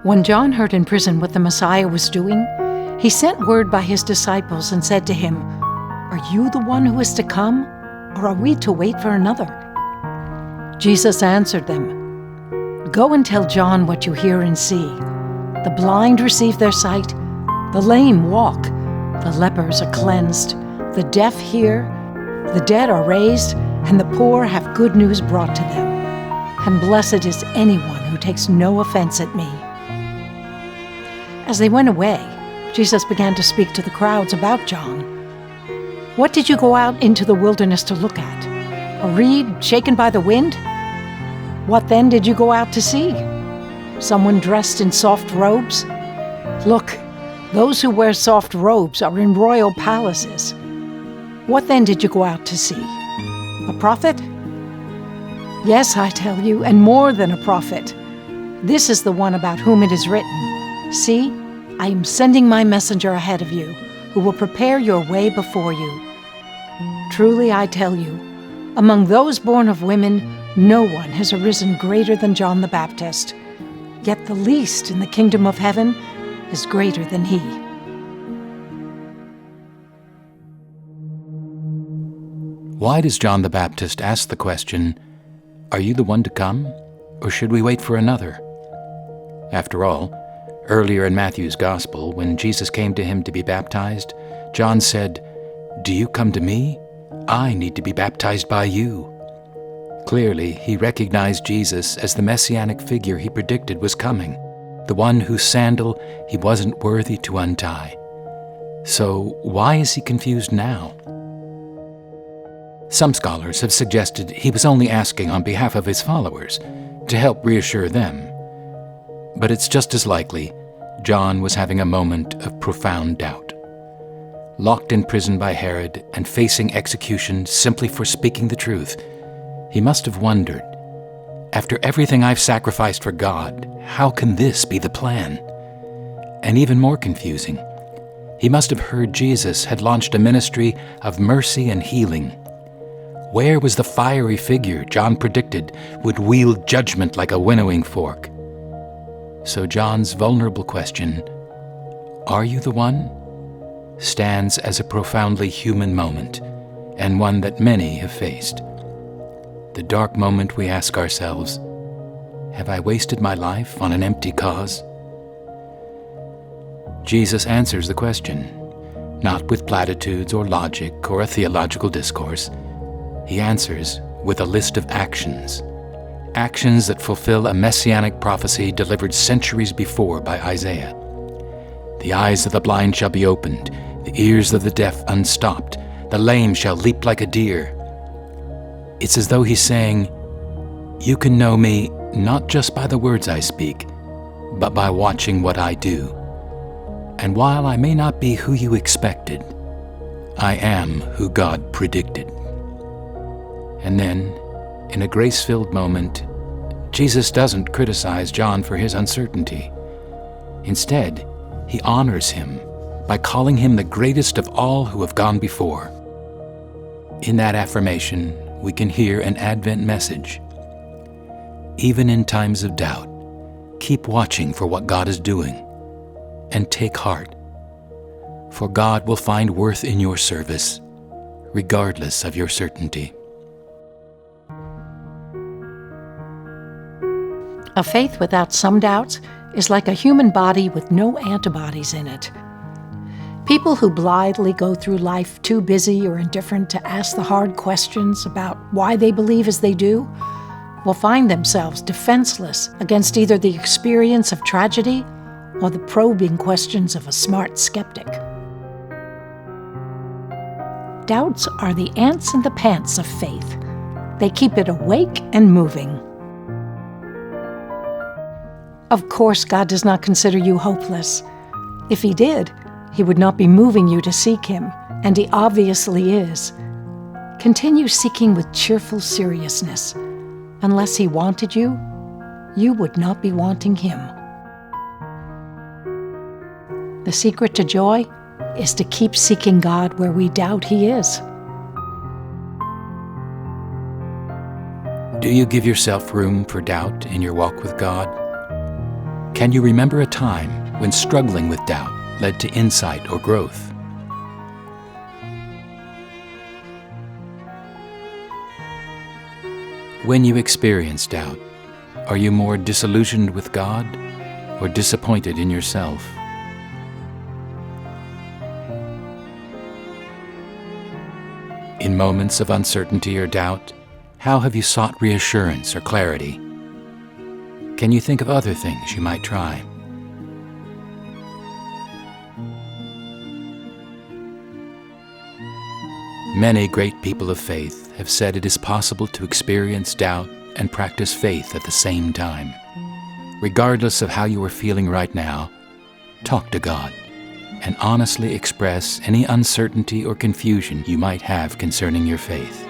When John heard in prison what the Messiah was doing, he sent word by his disciples and said to him, "Are you the one who is to come, or are we to wait for another?" Jesus answered them, "Go and tell John what you hear and see. The blind receive their sight, the lame walk, the lepers are cleansed, the deaf hear, the dead are raised, and the poor have good news brought to them. And blessed is anyone who takes no offense at me." As they went away, Jesus began to speak to the crowds about John. "What did you go out into the wilderness to look at? A reed shaken by the wind? What then did you go out to see? Someone dressed in soft robes? Look, those who wear soft robes are in royal palaces. What then did you go out to see? A prophet? Yes, I tell you, and more than a prophet. This is the one about whom it is written, 'See, I am sending my messenger ahead of you, who will prepare your way before you.' Truly I tell you, among those born of women, no one has arisen greater than John the Baptist, yet the least in the kingdom of heaven is greater than he." Why does John the Baptist ask the question, "Are you the one to come, or should we wait for another?" After all, earlier in Matthew's Gospel, when Jesus came to him to be baptized, John said, "Do you come to me? I need to be baptized by you." Clearly, he recognized Jesus as the messianic figure he predicted was coming, the one whose sandal he wasn't worthy to untie. So why is he confused now? Some scholars have suggested he was only asking on behalf of his followers, to help reassure them. But it's just as likely John was having a moment of profound doubt. Locked in prison by Herod and facing execution simply for speaking the truth, he must have wondered, after everything I've sacrificed for God, how can this be the plan? And even more confusing, he must have heard Jesus had launched a ministry of mercy and healing. Where was the fiery figure John predicted would wield judgment like a winnowing fork? So John's vulnerable question, "Are you the one?" stands as a profoundly human moment, and one that many have faced. The dark moment we ask ourselves, "Have I wasted my life on an empty cause?" Jesus answers the question, not with platitudes or logic or a theological discourse. He answers with a list of actions that fulfill a messianic prophecy delivered centuries before by Isaiah. The eyes of the blind shall be opened, the ears of the deaf unstopped, the lame shall leap like a deer. It's as though he's saying, "You can know me not just by the words I speak, but by watching what I do. And while I may not be who you expected, I am who God predicted." And then, in a grace-filled moment, Jesus doesn't criticize John for his uncertainty. Instead, he honors him by calling him the greatest of all who have gone before. In that affirmation, we can hear an Advent message. Even in times of doubt, keep watching for what God is doing, and take heart, for God will find worth in your service, regardless of your certainty. A faith without some doubts is like a human body with no antibodies in it. People who blithely go through life too busy or indifferent to ask the hard questions about why they believe as they do will find themselves defenseless against either the experience of tragedy or the probing questions of a smart skeptic. Doubts are the ants in the pants of faith. They keep it awake and moving. Of course, God does not consider you hopeless. If He did, He would not be moving you to seek Him, and He obviously is. Continue seeking with cheerful seriousness. Unless He wanted you, you would not be wanting Him. The secret to joy is to keep seeking God where we doubt He is. Do you give yourself room for doubt in your walk with God? Can you remember a time when struggling with doubt led to insight or growth? When you experience doubt, are you more disillusioned with God or disappointed in yourself? In moments of uncertainty or doubt, how have you sought reassurance or clarity? Can you think of other things you might try? Many great people of faith have said it is possible to experience doubt and practice faith at the same time. Regardless of how you are feeling right now, talk to God and honestly express any uncertainty or confusion you might have concerning your faith.